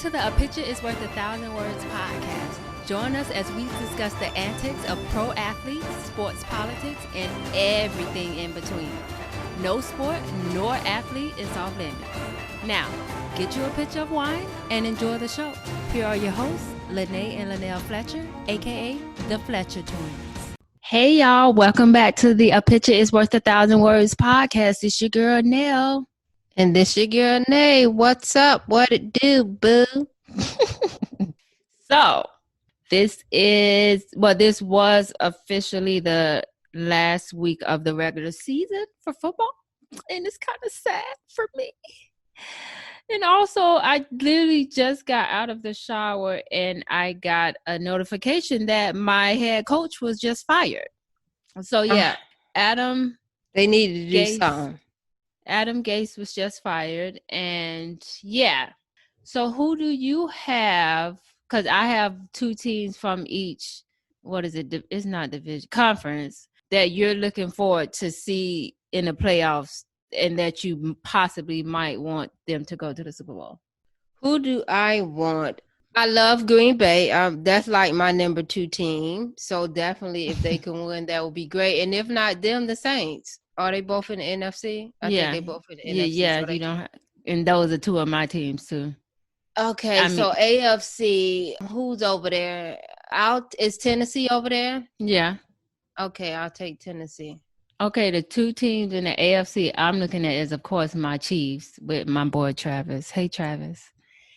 to the A Picture is Worth 1,000 Words podcast. Join us as we discuss the antics of pro athletes, sports politics, and everything in between. No sport nor athlete is off limits. Now, get you a pitcher of wine and enjoy the show. Here are your hosts, Lene and Linnell Fletcher, aka the Fletcher Twins. Hey y'all, welcome back to the A Picture is Worth 1,000 Words podcast. It's your girl Nell. And this your girl Nay. What's up? What it do, boo? So, this was officially the last week of the regular season for football. And it's kind of sad for me. And also, I literally just got out of the shower and I got a notification that my head coach was just fired. So, yeah, Adam. They needed to do something. Adam Gase was just fired. And, yeah. So, who do you have? Because I have two teams from each, what is it? It's not division, conference that you're looking forward to see in the playoffs and that you possibly might want them to go to the Super Bowl. Who do I want? I love Green Bay. That's like my number 2 team. So definitely if they can win, that would be great. And if not them, the Saints. Are they both in the NFC? I think they both in the NFC. Yeah, so you don't and those are two of my teams too. Okay, so AFC, who's over there? Is Tennessee over there? Yeah. Okay, I'll take Tennessee. Okay, the two teams in the AFC I'm looking at is, of course, my Chiefs with my boy Travis. Hey, Travis.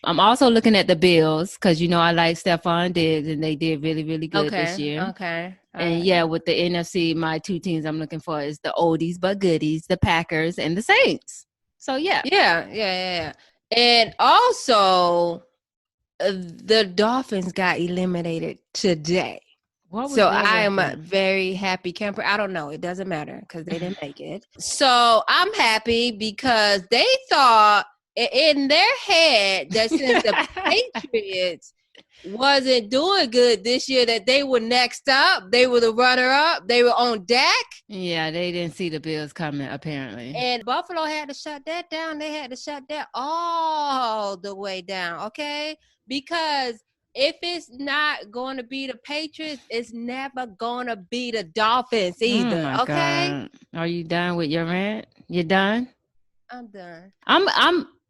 I'm also looking at the Bills because, you know, I like Stephon Diggs and they did really, really good this year. Okay. And, yeah, with the NFC, my two teams I'm looking for is the oldies but goodies, the Packers and the Saints. So, yeah. Yeah. And also, the Dolphins got eliminated today. So I am a very happy camper. I don't know. It doesn't matter because they didn't make it. So I'm happy because they thought in their head that since the Patriots wasn't doing good this year, that they were next up. They were the runner-up. They were on deck. Yeah, they didn't see the Bills coming, apparently. And Buffalo had to shut that down. They had to shut that all the way down, okay? Because if it's not going to be the Patriots, it's never going to be the Dolphins either, okay? God. Are you done with your rant? You done? I'm done.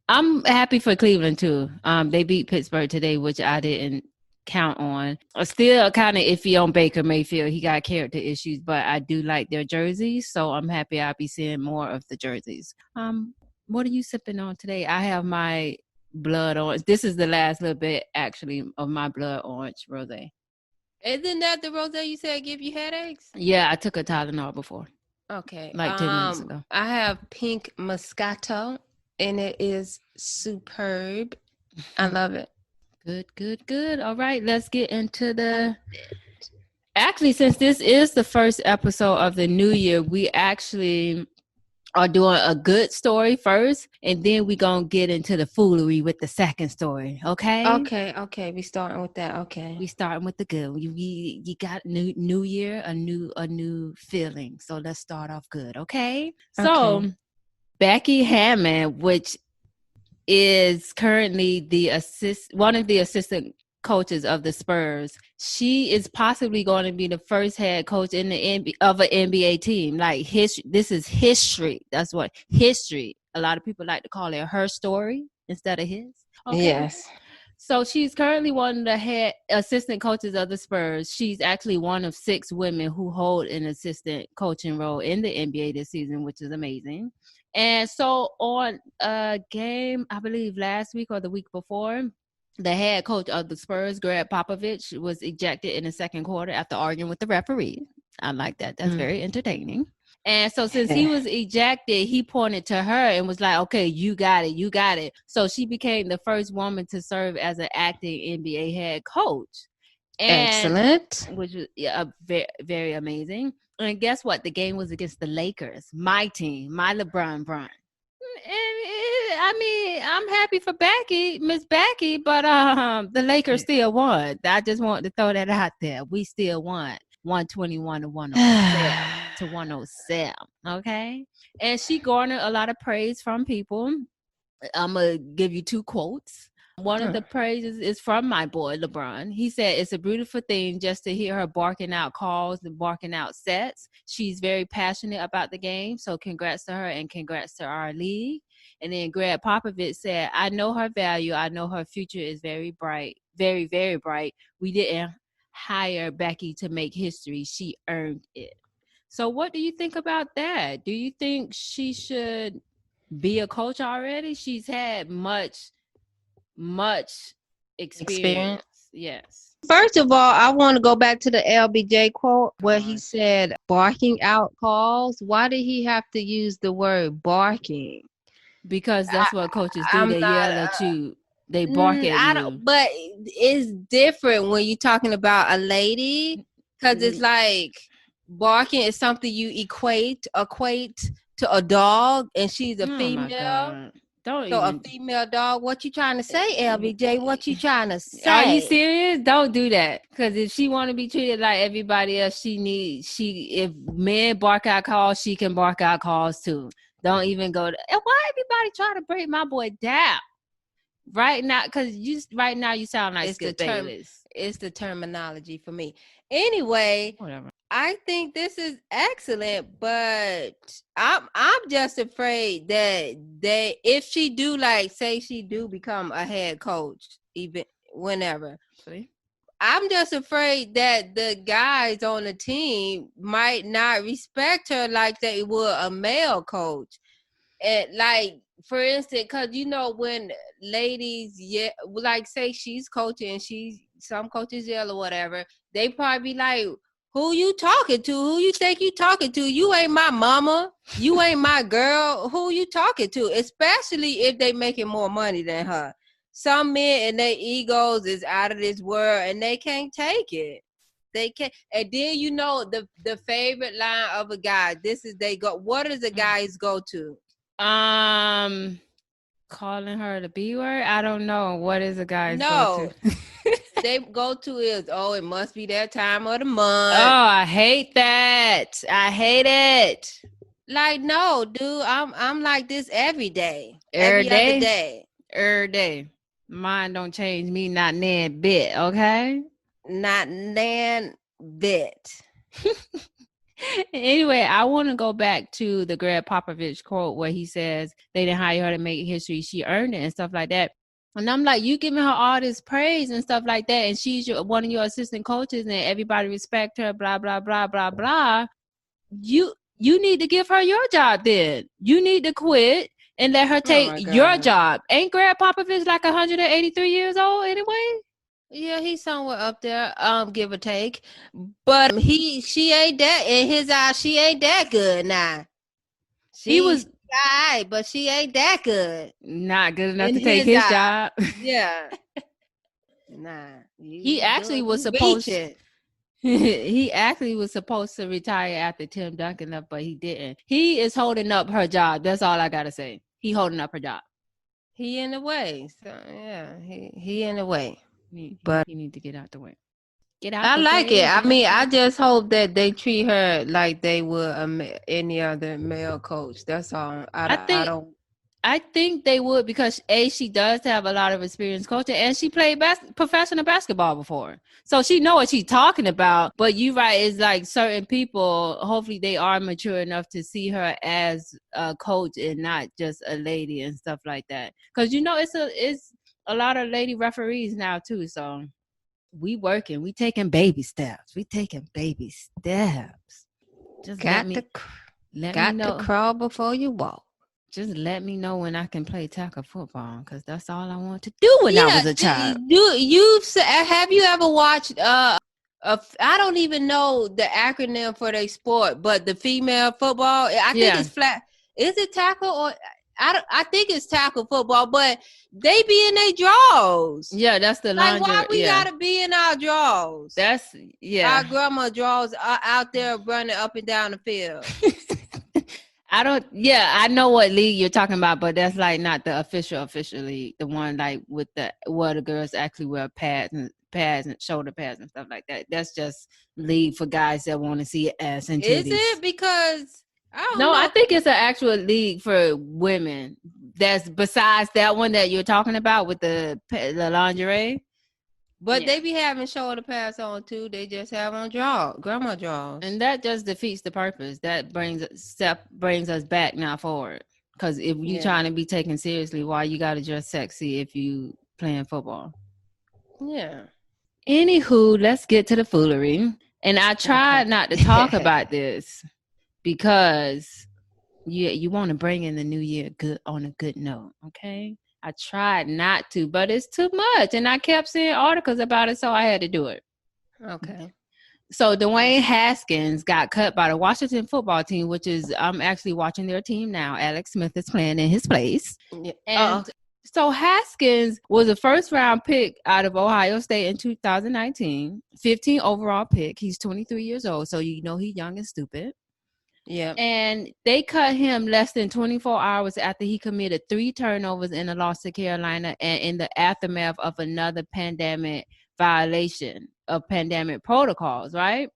I'm happy for Cleveland too. They beat Pittsburgh today, which I didn't count on. I'm still kind of iffy on Baker Mayfield. He got character issues, but I do like their jerseys, so I'm happy I'll be seeing more of the jerseys. What are you sipping on today? I have my blood orange. This is the last little bit, actually, of my blood orange rosé. Isn't that the rosé you said give you headaches? Yeah, I took a Tylenol before. Okay. Like 10 minutes ago. I have pink Moscato. And it is superb. I love it. Good. All right, let's get into Actually, since this is the first episode of the new year, we actually are doing a good story first, and then we're going to get into the foolery with the second story, okay? Okay. We starting with that, okay. We starting with the good. You got new year, a new feeling. So let's start off good, okay? So Becky Hammon, which is currently one of the assistant coaches of the Spurs, she is possibly going to be the first head coach of an NBA team. Like this is history. That's what history. A lot of people like to call it her story instead of his. Okay. Yes. So she's currently one of the head assistant coaches of the Spurs. She's actually one of 6 women who hold an assistant coaching role in the NBA this season, which is amazing. And so on a game, I believe last week or the week before, the head coach of the Spurs, Gregg Popovich, was ejected in the second quarter after arguing with the referee. I like that. That's very entertaining. And so since he was ejected, he pointed to her and was like, okay, you got it. So she became the first woman to serve as an acting NBA head coach. Excellent. Which was very, very amazing. And guess what? The game was against the Lakers, my team, my LeBron Bron. I mean, I'm happy for Miss Becky, but the Lakers still won. I just wanted to throw that out there. We still won 121 to 107. Okay. And she garnered a lot of praise from people. I'm going to give you 2 quotes. One of the praises is from my boy, LeBron. He said, it's a beautiful thing just to hear her barking out calls and barking out sets. She's very passionate about the game. So congrats to her and congrats to our league. And then Gregg Popovich said, I know her value. I know her future is very bright, very, very bright. We didn't hire Becky to make history. She earned it. So what do you think about that? Do you think she should be a coach already? She's had much experience. Yes. First of all, I want to go back to the LBJ quote where he said barking out calls. Why did he have to use the word barking? Because that's what coaches do. They yell at you. They bark at you. But it's different when you're talking about a lady, because it's like barking is something you equate to a dog, and she's a female. A female dog. What you trying to say, LBJ? What you trying to say? Are you serious? Don't do that. Because if she want to be treated like everybody else, if men bark out calls, she can bark out calls too. Don't even go to. And why everybody trying to break my boy down right now? Because right now you sound like Skip Bayless. It's the terminology for me. Anyway, whatever. I think this is excellent, but I'm just afraid that if she do, like, say she do become a head coach, even whenever. See? I'm just afraid that the guys on the team might not respect her like they would a male coach. And like, for instance, because when ladies, like say she's coaching, some coaches yell or whatever, they probably be like, who you talking to? Who you think you talking to? You ain't my mama. You ain't my girl. Who you talking to? Especially if they making more money than her. Some men and their egos is out of this world and they can't take it. They can't. And then the favorite line of a guy. What does a guy's go to? Calling her the B word. I don't know. What is a guy's go to? They go to is, it must be that time of the month. Oh, I hate that. I hate it. Like, no, dude, I'm like this every day. Every other day. Every day. Mine don't change me not nan bit, okay? Not nan bit. Anyway, I want to go back to the Gregg Popovich quote where he says they didn't hire her to make history. She earned it and stuff like that. And I'm like, you giving her all this praise and stuff like that, and she's one of your assistant coaches, and everybody respect her, blah, blah, blah, blah, blah. You need to give her your job then. You need to quit and let her take your job. Ain't Gregg Popovich like 183 years old anyway? Yeah, he's somewhere up there, give or take. But she ain't that, in his eyes, she ain't that good now. He was right, but she ain't that good. Not good enough to take his job. Yeah. Nah. He actually was supposed he actually was supposed to retire after Tim Duncan left, but he didn't. He is holding up her job. That's all I gotta say. He holding up her job. He in the way. So yeah, he in the way. But he need to get out the way. I like it. I mean, I just hope that they treat her like they would any other male coach. That's all. I think they would, because she does have a lot of experience coaching, and she played professional basketball before, so she know what she's talking about. But you're right, it's like certain people, hopefully they are mature enough to see her as a coach and not just a lady and stuff like that. Because it's a lot of lady referees now too, so we working, we taking baby steps. Just got to crawl before you walk. Just let me know when I can play tackle football, because that's all I wanted to do when I was a child. Have you ever watched I don't even know the acronym for their sport, but the female football, I think it's flat. Is it tackle or I think it's tackle football, but they be in their drawers. Yeah, that's the line. Like, why we gotta be in our drawers? Our grandma drawers are out there running up and down the field. I know what league you're talking about, but that's like not the official league. The one like with where the girls actually wear pads and shoulder pads and stuff like that. That's just league for guys that want to see ass and titties. Is it? Because I think it's an actual league for women. That's besides that one that you're talking about with the lingerie. But they be having shoulder pads on too. They just have on grandma drawers. And that just defeats the purpose. That brings us back, not forward. Because if you trying to be taken seriously, why you got to dress sexy if you playing football? Yeah. Anywho, let's get to the foolery. And I tried not to talk about this because you want to bring in the new year on a good note, okay? I tried not to, but it's too much. And I kept seeing articles about it, so I had to do it. Okay. So Dwayne Haskins got cut by the Washington football team, which is I'm actually watching their team now. Alex Smith is playing in his place. Yeah. And so Haskins was a first-round pick out of Ohio State in 2019, 15 overall pick. He's 23 years old, so you know he's young and stupid. Yeah. And they cut him less than 24 hours after he committed 3 turnovers in a loss to Carolina and in the aftermath of another pandemic violation of pandemic protocols, right?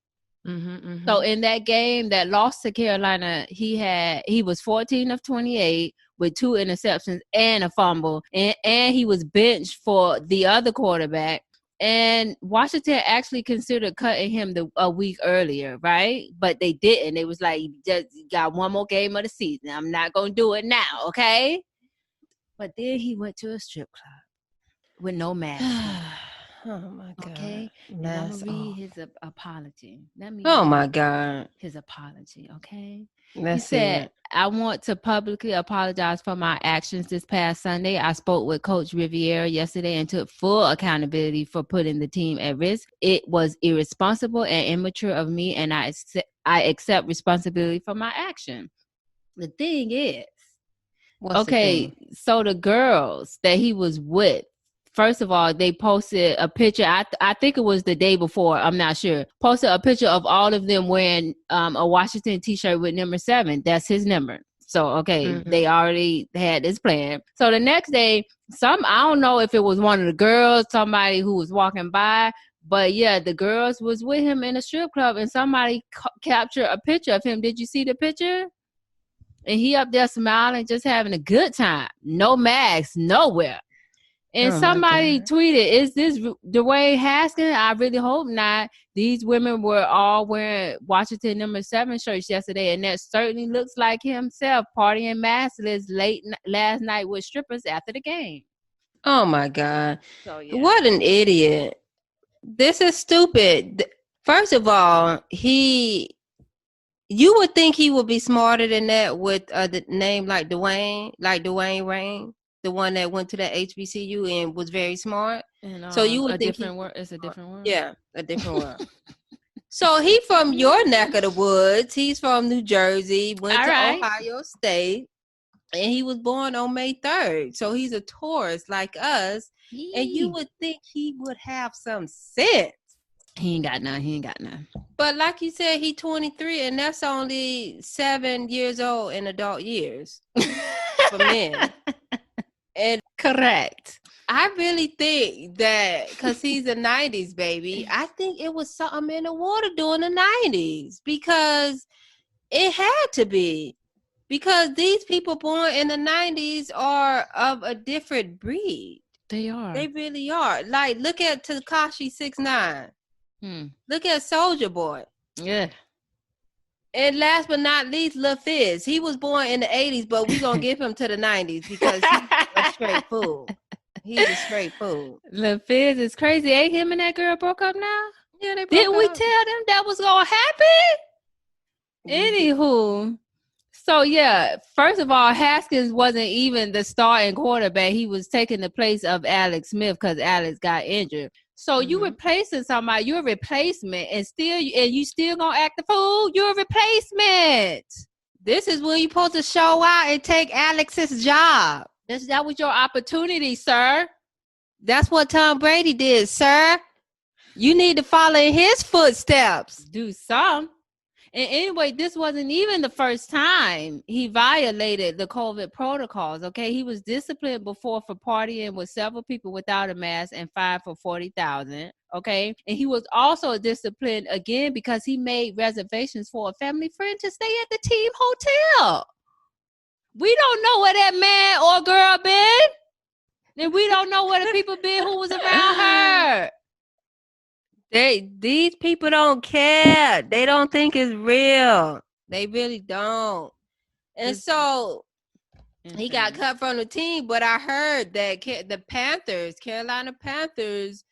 So in that game that lost to Carolina, he was 14 of 28 with 2 interceptions and a fumble, and he was benched for the other quarterback. And Washington actually considered cutting him a week earlier, right? But they didn't. It was like, just got one more game of the season. I'm not going to do it now, okay? But then he went to a strip club with no mask. Oh, my God. Okay? And I'm going to read his apology. My God. His apology, okay? He said, I want to publicly apologize for my actions this past Sunday. I spoke with Coach Riviera yesterday and took full accountability for putting the team at risk. It was irresponsible and immature of me, and I accept responsibility for my action. The thing is, so the girls that he was with, first of all, they posted a picture. I think it was the day before. I'm not sure. Posted a picture of all of them wearing a Washington t-shirt with number 7. That's his number. So, they already had this plan. So the next day, I don't know if it was one of the girls, somebody who was walking by, but yeah, the girls was with him in a strip club and somebody captured a picture of him. Did you see the picture? And he up there smiling, just having a good time. No mask, nowhere. And somebody tweeted, is this Dwayne Haskins? I really hope not. These women were all wearing Washington number 7 shirts yesterday, and that certainly looks like himself partying maskless late last night with strippers after the game. Oh, my God. So, yeah. What an idiot. This is stupid. First of all, you would think he would be smarter than that with the name like Dwayne Rain. The one that went to the HBCU and was very smart. And, so you would think it's a different word. Yeah, a different word. So he from your neck of the woods. He's from New Jersey, went to Ohio State, and he was born on May 3rd. So he's a tourist like us. Yee. And you would think he would have some sense. He ain't got none. But like you said, he 23, and that's only 7 years old in adult years for men. And correct. I really think that because he's a 90s baby, I think it was something in the water during the 90s because it had to be. Because these people born in the 90s are of a different breed. They are. They really are. Like, look at Tekashi 6ix9ine. Look at Soulja Boy. Yeah. And last but not least, Lil Fizz. He was born in the 80s, but we're going to give him to the 90s because he's a straight fool. He's a straight fool. Lil Fizz is crazy. Ain't him and that girl broke up now? Yeah, they broke up. Didn't we tell them that was going to happen? Anywho. So, yeah, first of all, Haskins wasn't even the starting quarterback. He was taking the place of Alex Smith because Alex got injured. So you replacing somebody, you're a replacement, and you still gonna act the fool? You're a replacement. This is when you're supposed to show out and take Alex's job. That was your opportunity, sir. That's what Tom Brady did, sir. You need to follow in his footsteps. Do some. And anyway, this wasn't even the first time he violated the COVID protocols. Okay, he was disciplined before for partying with several people without a mask and fined for $40,000. Okay, and he was also disciplined again because he made reservations for a family friend to stay at the team hotel. We don't know where that man or girl been, and we don't know where the people been who was around her. These people don't care. They don't think it's real. They really don't. And so he got cut from the team, but I heard that the Carolina Panthers,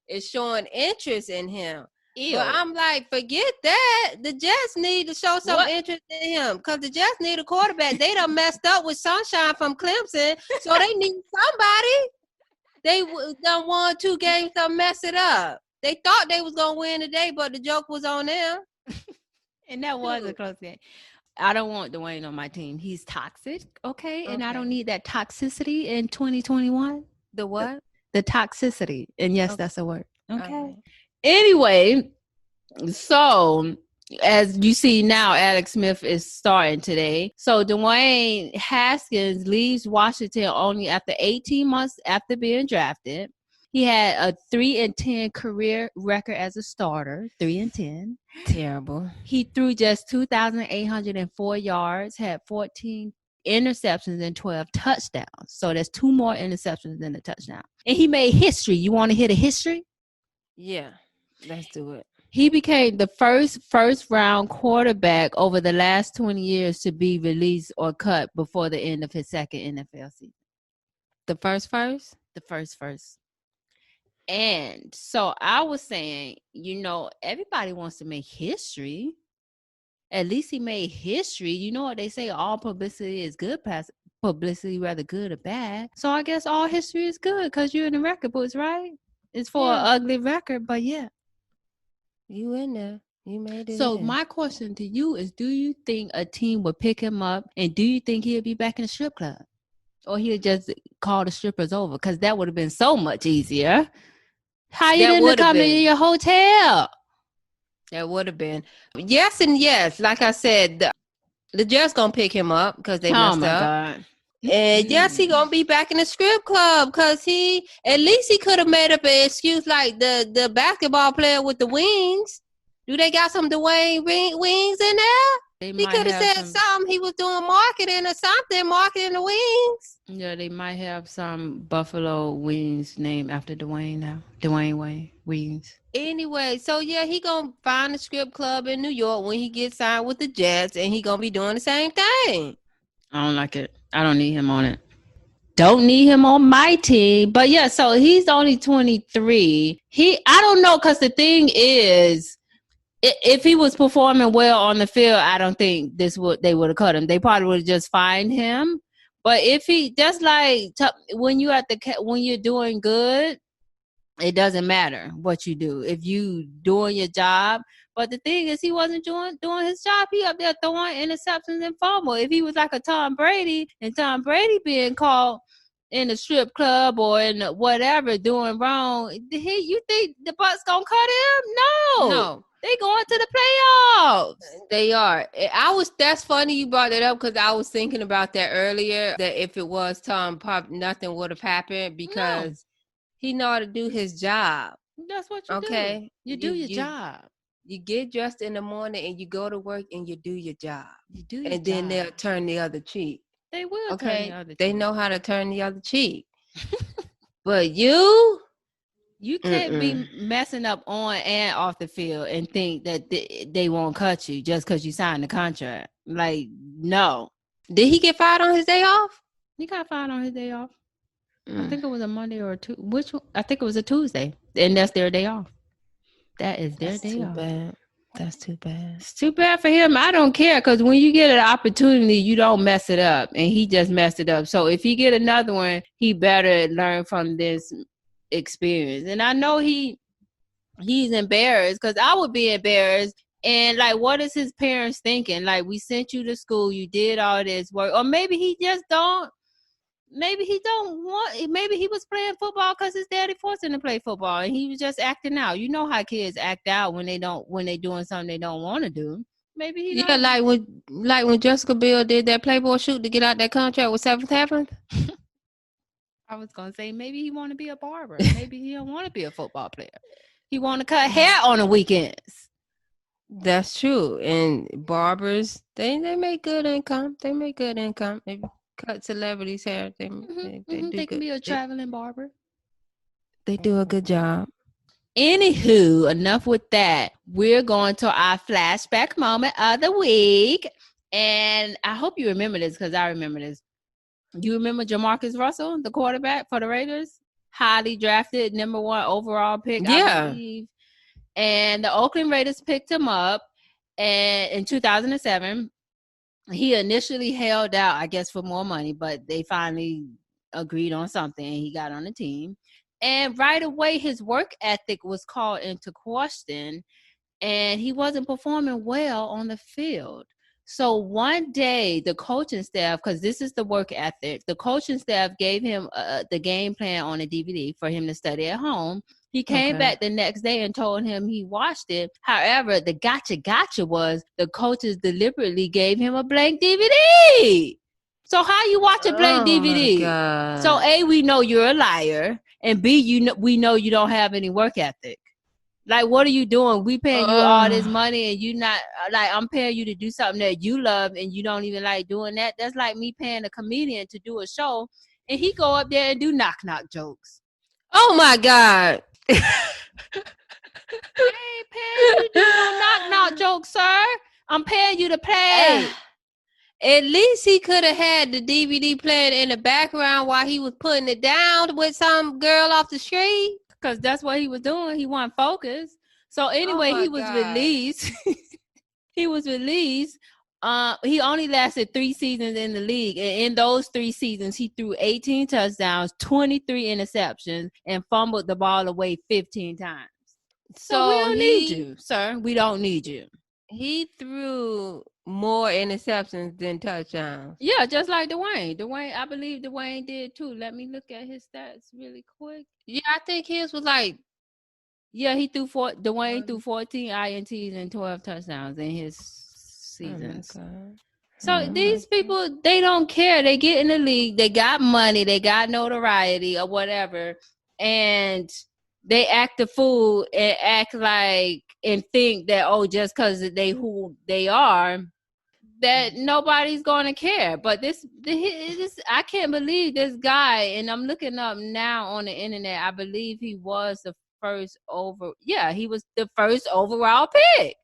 is showing interest in him. Ew. But I'm like, forget that. The Jets need to show some interest in him because the Jets need a quarterback. They done messed up with Sunshine from Clemson, so they need somebody. They done won 2 games to mess it up. They thought they was going to win today, but the joke was on them. And that was a close game. I don't want Dwayne on my team. He's toxic, okay? And I don't need that toxicity in 2021. The what? The toxicity. And yes, that's a word. Okay. Anyway, so as you see now, Alex Smith is starting today. So Dwayne Haskins leaves Washington only after 18 months after being drafted. He had a 3-10 career record as a starter. 3-10. Terrible. He threw just 2,804 yards, had 14 interceptions and 12 touchdowns. So there's 2 more interceptions than a touchdown. And he made history. You want to hear the history? Yeah, let's do it. He became the first round quarterback over the last 20 years to be released or cut before the end of his second NFL season. The first? The first. And so I was saying, everybody wants to make history. At least he made history. You know what they say, all publicity is good publicity, whether good or bad. So I guess all history is good because you're in the record books, right? It's for an ugly record, but yeah. You in there. You made it. So my question to you is, do you think a team would pick him up, and do you think he'll be back in the strip club? Or he'll just call the strippers over? Because that would have been so much easier. How you didn't come in your hotel? That would have been. Yes and yes. Like I said, the Jets going to pick him up because they messed up. God. And yes, he going to be back in the strip club because at least he could have made up an excuse like the basketball player with the wings. Do they got some Dwayne wings in there? He could have said something. He was doing marketing or something, marketing the wings. Yeah, they might have some buffalo wings named after Dwayne now. Dwayne Wings. Anyway, so yeah, he gonna find a strip club in New York when he gets signed with the Jets, and he gonna be doing the same thing. I don't like it. I don't need him on it. Don't need him on my team. But yeah, so he's only 23. I don't know, because the thing is, if he was performing well on the field, I don't think they would have cut him. They probably would have just fined him. But if he just like when you're doing good, it doesn't matter what you do if you doing your job. But the thing is, he wasn't doing his job. He up there throwing interceptions and fumble. If he was like a Tom Brady, and Tom Brady being caught in a strip club or in whatever doing wrong, you think the Bucs gonna cut him? No. They going to the playoffs. They are. That's funny you brought it up because I was thinking about that earlier, that if it was Tom Pop, nothing would have happened because he know how to do his job. That's what you do. You do your job. You get dressed in the morning and you go to work and you do your job. Then they'll turn the other cheek. They will turn the other cheek. They know how to turn the other cheek. But you can't be messing up on and off the field and think that they won't cut you just because you signed the contract. Like, no. Did he get fired on his day off? He got fired on his day off. I think it was a Monday or a Tuesday. Which one? I think it was a Tuesday. And that's their day off. That is their day off. Bad. That's too bad. It's too bad for him. I don't care, because when you get an opportunity, you don't mess it up. And he just messed it up. So if he get another one, he better learn from this experience. And I know he's embarrassed, because I would be embarrassed. And like, what is his parents thinking? Like, we sent you to school, you did all this work. Or maybe he just don't. Maybe he was playing football because his daddy forced him to play football, and he was just acting out. You know how kids act out when they doing something they don't want to do. Maybe he Yeah, like when Jessica Biel did that Playboy shoot to get out that contract with 7th Heaven. I was gonna say maybe he want to be a barber. Maybe he don't want to be a football player. He want to cut hair on the weekends. That's true. And barbers, they make good income. They make good income. They cut celebrities' hair. They do They can good. be a traveling barber. They do a good job. Anywho, enough with that. We're going to our flashback moment of the week. And I hope you remember this because I remember this. You remember Jamarcus Russell, the quarterback for the Raiders? Highly drafted, number 1 overall pick, I believe. And the Oakland Raiders picked him up and in 2007. He initially held out, I guess, for more money, but they finally agreed on something and he got on the team. And right away, his work ethic was called into question and he wasn't performing well on the field. So one day, the coaching staff, because this is the work ethic, the coaching staff gave him the game plan on a DVD for him to study at home. He came back the next day and told him he watched it. However, the gotcha was the coaches deliberately gave him a blank DVD. So how you watch a blank DVD? My God. So A, we know you're a liar. And B, we know you don't have any work ethic. Like, what are you doing? We paying you all this money and you not, like, I'm paying you to do something that you love and you don't even like doing that. That's like me paying a comedian to do a show and he go up there and do knock jokes. Oh my God. I ain't paying you to do no knock jokes, sir. I'm paying you to play. At least he could have had the DVD playing in the background while he was putting it down with some girl off the street. Because that's what he was doing. He wasn't focused. So anyway, he was released. He was released. He only lasted 3 seasons in the league. And in those 3 seasons, he threw 18 touchdowns, 23 interceptions, and fumbled the ball away 15 times. So we don't need you, sir. We don't need you. He threw more interceptions than touchdowns. Yeah, just like Dwayne. I believe Dwayne did too. Let me look at his stats really quick. Yeah, I think his was like. Yeah, Dwayne threw 14 INTs and 12 touchdowns in his seasons. So these people, they don't care. They get in the league. They got money. They got notoriety or whatever. And they act a fool and act like and think that, just because they who they are, that nobody's going to care. But this, I can't believe this guy, and I'm looking up now on the internet, I believe he was the first he was the first overall pick.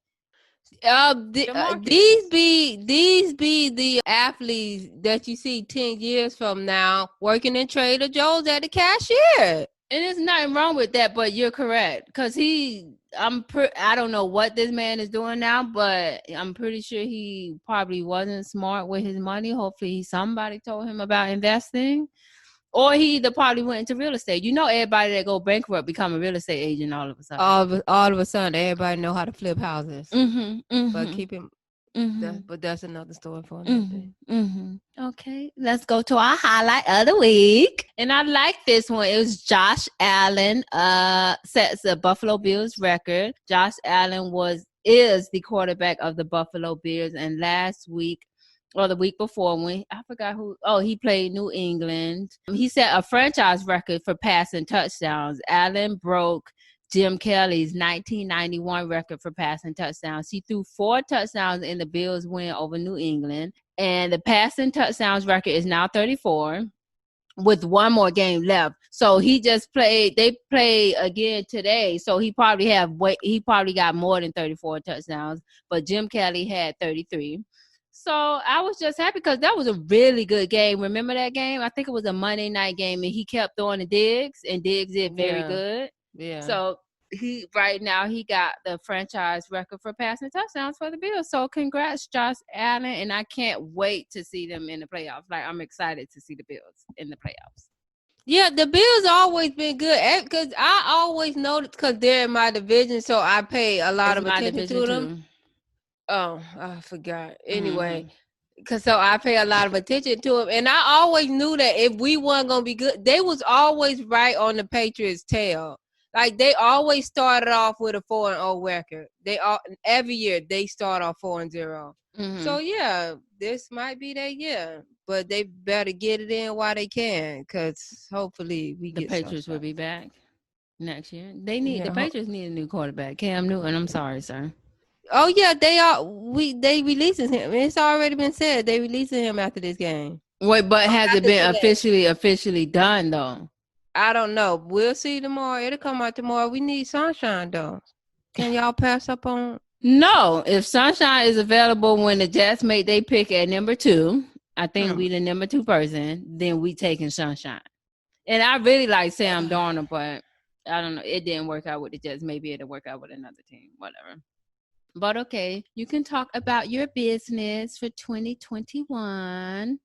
These be the athletes that you see 10 years from now working in Trader Joe's at the cashier. And there's nothing wrong with that, but you're correct. Because I don't know what this man is doing now, but I'm pretty sure he probably wasn't smart with his money. Hopefully somebody told him about investing. Or he either probably went into real estate. You know, everybody that go bankrupt become a real estate agent all of a sudden. All of a sudden, everybody know how to flip houses. But keep him. But that's another story for another day. Okay, let's go to our highlight of the week. And I like this one. It was Josh Allen sets the Buffalo Bills record. Josh Allen is the quarterback of the Buffalo Bills. And last week, or the week before, I forgot who. He played New England. He set a franchise record for passing touchdowns. Allen broke Jim Kelly's 1991 record for passing touchdowns. He threw 4 touchdowns in the Bills' win over New England. And the passing touchdowns record is now 34 with 1 more game left. So they play again today. So he probably got more than 34 touchdowns, but Jim Kelly had 33. So I was just happy because that was a really good game. Remember that game? I think it was a Monday night game, and he kept throwing to Diggs, and Diggs did very good. Yeah. So right now he got the franchise record for passing touchdowns for the Bills. So congrats, Josh Allen, and I can't wait to see them in the playoffs. Like, I'm excited to see the Bills in the playoffs. Yeah, the Bills always been good because I always noticed because they're in my division, so I pay a lot of attention to them. Too. Oh, I forgot. Anyway, so I pay a lot of attention to them, and I always knew that if we weren't gonna be good, they was always right on the Patriots' tail. Like they always started off with a 4-0 record. Every year they start off 4-0. So yeah, this might be their year, but they better get it in while they can, because hopefully the Patriots will be back next year. The Patriots need a new quarterback. Cam Newton, I'm sorry, sir. Oh yeah, they releasing him. It's already been said they releasing him after this game. Wait, but has it been officially done though? I don't know. We'll see tomorrow. It'll come out tomorrow. We need Sunshine though. Can y'all pass up on? No, if Sunshine is available when the Jets make they pick at number 2, I think we the number 2 person, then we taking Sunshine. And I really like Sam Darnold, but I don't know. It didn't work out with the Jets. Maybe it'll work out with another team. Whatever. But okay, you can talk about your business for 2021.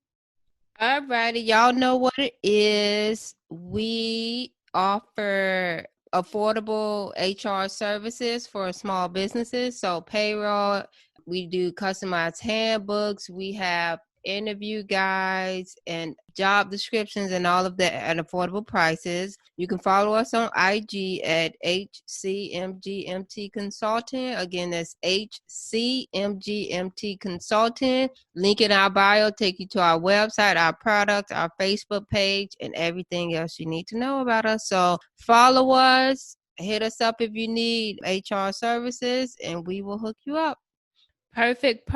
All righty. Y'all know what it is. We offer affordable HR services for small businesses. So payroll, we do customized handbooks. We have interview guides and job descriptions and all of that at affordable prices. You can follow us on IG at HCMGMT Consultant. Again, that's HCMGMT Consultant. Link in our bio, take you to our website, our product, our Facebook page, and everything else you need to know about us. So follow us, hit us up if you need HR services, and we will hook you up. Perfect.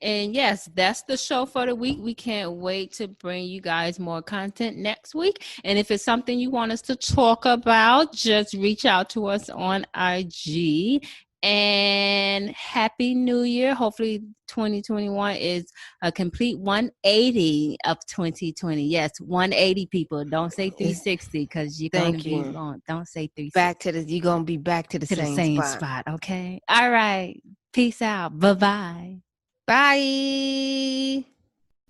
And yes, that's the show for the week. We can't wait to bring you guys more content next week. And if it's something you want us to talk about, just reach out to us on IG. And Happy New Year. Hopefully 2021 is a complete 180 of 2020. Yes, 180 people. Don't say 360 because you're going to be wrong. Don't say 360. You're going to be back to the same spot. Okay. All right. Peace out. Bye-bye. Bye.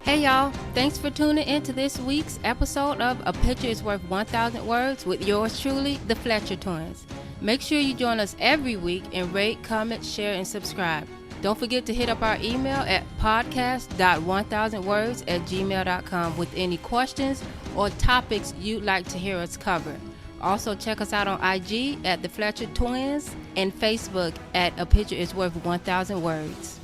Hey, y'all. Thanks for tuning in to this week's episode of A Picture is Worth 1,000 Words with yours truly, the Fletcher Twins. Make sure you join us every week and rate, comment, share, and subscribe. Don't forget to hit up our email at podcast.1000words@gmail.com with any questions or topics you'd like to hear us cover. Also, check us out on IG at The Fletcher Twins and Facebook at A Picture is Worth 1,000 Words.